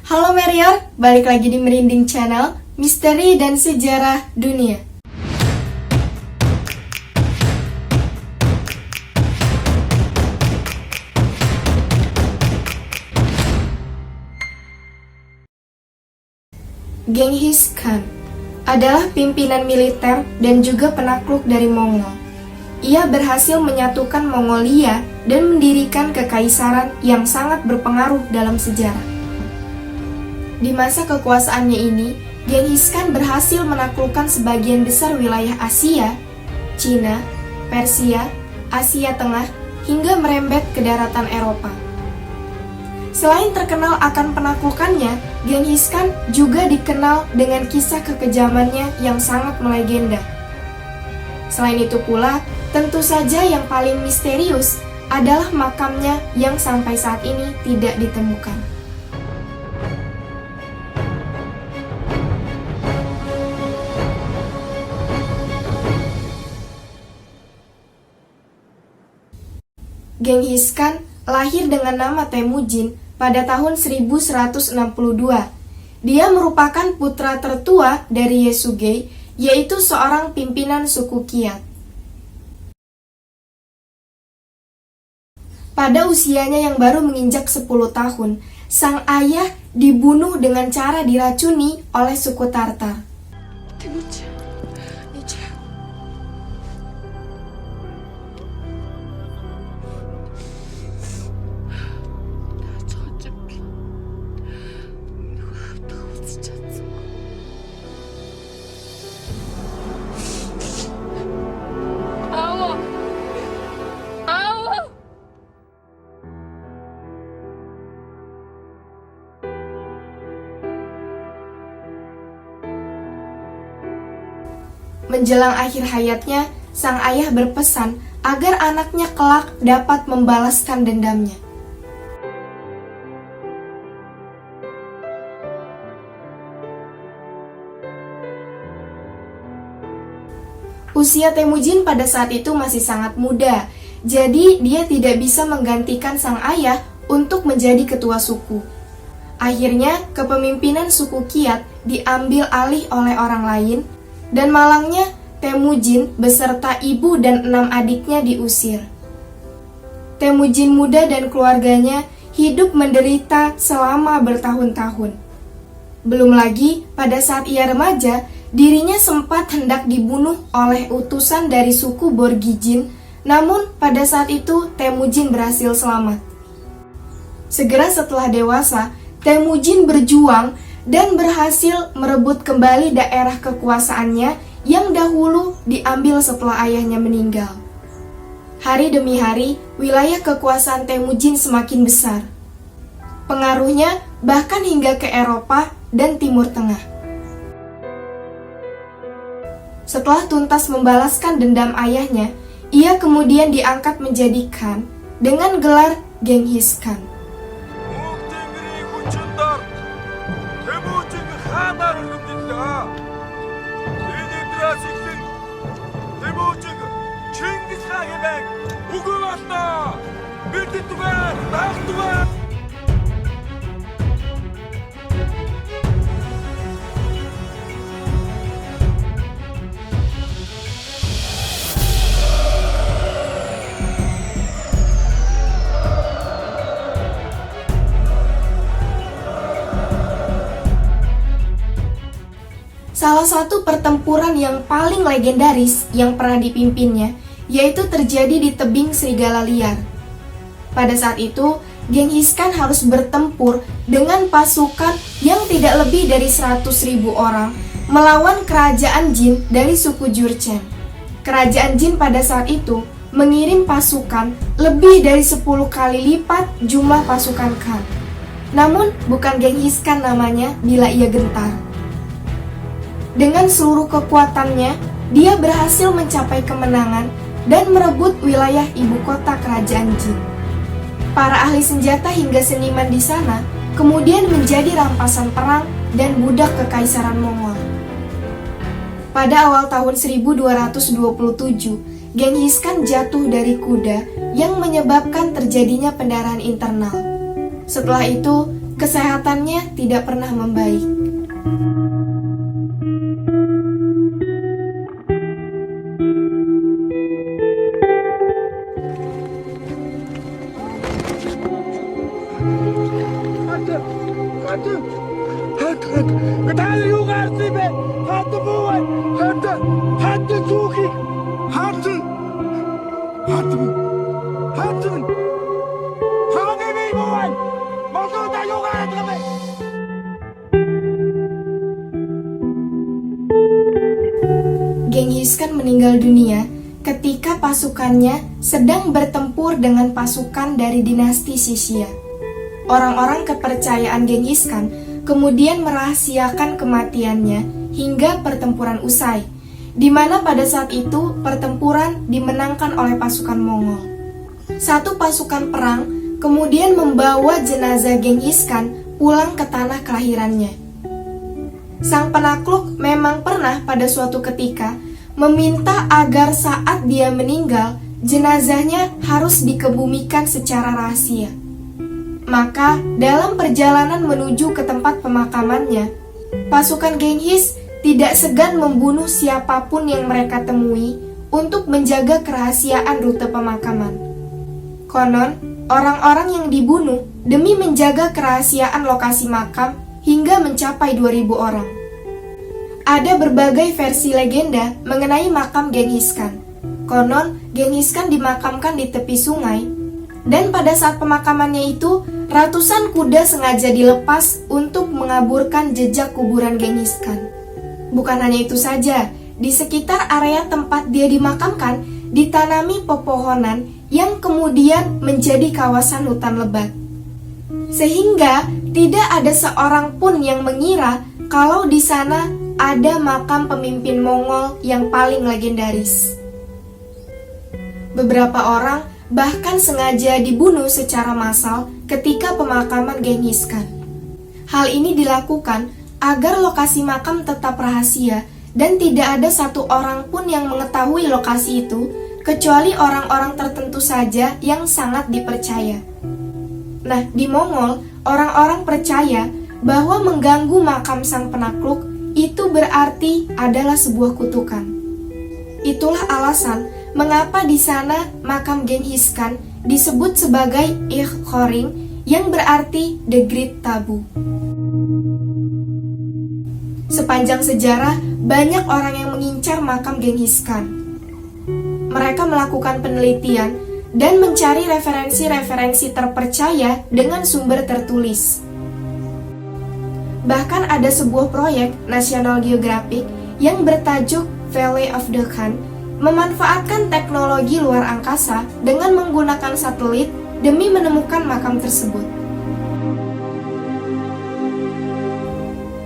Halo Merior, balik lagi di Merinding Channel, Misteri dan Sejarah Dunia. Genghis Khan adalah pimpinan militer dan juga penakluk dari Mongol. Ia berhasil menyatukan Mongolia dan mendirikan kekaisaran yang sangat berpengaruh dalam sejarah. Di masa kekuasaannya ini, Genghis Khan berhasil menaklukkan sebagian besar wilayah Asia, Cina, Persia, Asia Tengah, hingga merembet ke daratan Eropa. Selain terkenal akan penaklukannya, Genghis Khan juga dikenal dengan kisah kekejamannya yang sangat melegenda. Selain itu pula, tentu saja yang paling misterius adalah makamnya yang sampai saat ini tidak ditemukan. Genghis Khan lahir dengan nama Temujin pada tahun 1162. Dia merupakan putra tertua dari Yesugei, yaitu seorang pimpinan suku Kiat. Pada usianya yang baru menginjak 10 tahun, sang ayah dibunuh dengan cara diracuni oleh suku Tartar. Menjelang akhir hayatnya, sang ayah berpesan agar anaknya kelak dapat membalaskan dendamnya. Usia Temujin pada saat itu masih sangat muda, jadi dia tidak bisa menggantikan sang ayah untuk menjadi ketua suku. Akhirnya, kepemimpinan suku Kiat diambil alih oleh orang lain, dan malangnya Temujin beserta ibu dan 6 adiknya diusir. Temujin muda dan keluarganya hidup menderita selama bertahun-tahun. Belum lagi pada saat ia remaja, dirinya sempat hendak dibunuh oleh utusan dari suku Borgijin, namun pada saat itu Temujin berhasil selamat. Segera setelah dewasa, Temujin berjuang dan berhasil merebut kembali daerah kekuasaannya yang dahulu diambil setelah ayahnya meninggal. Hari demi hari, wilayah kekuasaan Temujin semakin besar. Pengaruhnya bahkan hingga ke Eropa dan Timur Tengah. Setelah tuntas membalaskan dendam ayahnya, ia kemudian diangkat menjadi Khan dengan gelar Genghis Khan. Salah satu pertempuran yang paling legendaris yang pernah dipimpinnya yaitu terjadi di tebing Serigala Liar. Pada saat itu, Genghis Khan harus bertempur dengan pasukan yang tidak lebih dari 100.000 orang melawan kerajaan Jin dari suku Jurchen. Kerajaan Jin pada saat itu mengirim pasukan lebih dari 10 kali lipat jumlah pasukan Khan. Namun, bukan Genghis Khan namanya bila ia gentar. Dengan seluruh kekuatannya, dia berhasil mencapai kemenangan dan merebut wilayah ibu kota kerajaan Jin. Para ahli senjata hingga seniman di sana kemudian menjadi rampasan perang dan budak kekaisaran Mongol. Pada awal tahun 1227, Genghis Khan jatuh dari kuda yang menyebabkan terjadinya pendarahan internal. Setelah itu, kesehatannya tidak pernah membaik. Genghis Khan meninggal dunia ketika pasukannya sedang bertempur dengan pasukan dari dinasti Sisia. Orang-orang kepercayaan Genghis Khan kemudian merahasiakan kematiannya hingga pertempuran usai, di mana pada saat itu pertempuran dimenangkan oleh pasukan Mongol. Satu pasukan perang kemudian membawa jenazah Genghis Khan pulang ke tanah kelahirannya. Sang penakluk memang pernah pada suatu ketika meminta agar saat dia meninggal, jenazahnya harus dikebumikan secara rahasia. Maka, dalam perjalanan menuju ke tempat pemakamannya, pasukan Genghis tidak segan membunuh siapapun yang mereka temui untuk menjaga kerahasiaan rute pemakaman. Konon, orang-orang yang dibunuh demi menjaga kerahasiaan lokasi makam hingga mencapai 2.000 orang. Ada berbagai versi legenda mengenai makam Genghis Khan. Konon, Genghis Khan dimakamkan di tepi sungai, dan pada saat pemakamannya itu, ratusan kuda sengaja dilepas untuk mengaburkan jejak kuburan Genghis Khan. Bukan hanya itu saja, di sekitar area tempat dia dimakamkan ditanami pepohonan yang kemudian menjadi kawasan hutan lebat. Sehingga tidak ada seorang pun yang mengira kalau di sana ada makam pemimpin Mongol yang paling legendaris. Beberapa orang bahkan sengaja dibunuh secara massal ketika pemakaman Genghis Khan. Hal ini dilakukan agar lokasi makam tetap rahasia dan tidak ada satu orang pun yang mengetahui lokasi itu kecuali orang-orang tertentu saja yang sangat dipercaya. Nah, di Mongol, orang-orang percaya bahwa mengganggu makam sang penakluk itu berarti adalah sebuah kutukan. Itulah alasan mengapa di sana makam Genghis Khan disebut sebagai Ich-Khoring yang berarti The Great Tabu. Sepanjang sejarah, banyak orang yang mengincar makam Genghis Khan. Mereka melakukan penelitian dan mencari referensi-referensi terpercaya dengan sumber tertulis. Bahkan ada sebuah proyek National Geographic yang bertajuk Valley of the Khan memanfaatkan teknologi luar angkasa dengan menggunakan satelit demi menemukan makam tersebut.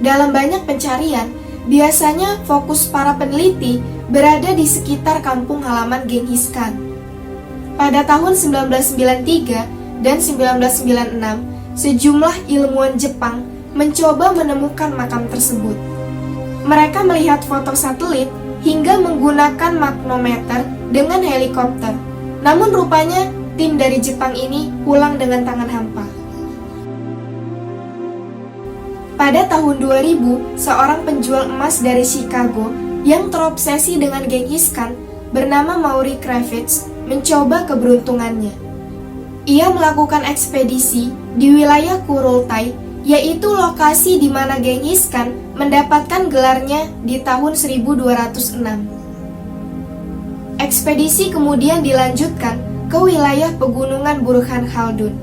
Dalam banyak pencarian, biasanya fokus para peneliti berada di sekitar kampung halaman Genghis Khan. Pada tahun 1993 dan 1996, sejumlah ilmuwan Jepang mencoba menemukan makam tersebut. Mereka melihat foto satelit hingga menggunakan magnometer dengan helikopter. Namun rupanya tim dari Jepang ini pulang dengan tangan hampa. Pada tahun 2000, seorang penjual emas dari Chicago yang terobsesi dengan Genghis Khan bernama Maury Kravitz mencoba keberuntungannya. Ia melakukan ekspedisi di wilayah Kurultai, yaitu lokasi di mana Genghis Khan mendapatkan gelarnya di tahun 1206. Ekspedisi kemudian dilanjutkan ke wilayah pegunungan Burkhan Khaldun.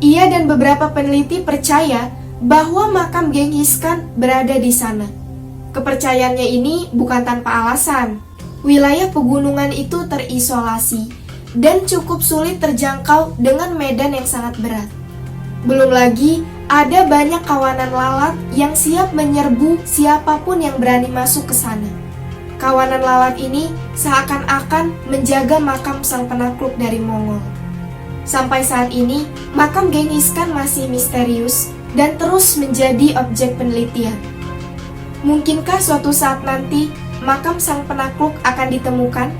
Ia dan beberapa peneliti percaya bahwa makam Genghis Khan berada di sana. Kepercayaannya ini bukan tanpa alasan. Wilayah pegunungan itu terisolasi dan cukup sulit terjangkau dengan medan yang sangat berat. Belum lagi, ada banyak kawanan lalat yang siap menyerbu siapapun yang berani masuk ke sana. Kawanan lalat ini seakan-akan menjaga makam sang penakluk dari Mongol. Sampai saat ini, makam Genghis Khan masih misterius dan terus menjadi objek penelitian. Mungkinkah suatu saat nanti makam sang penakluk akan ditemukan?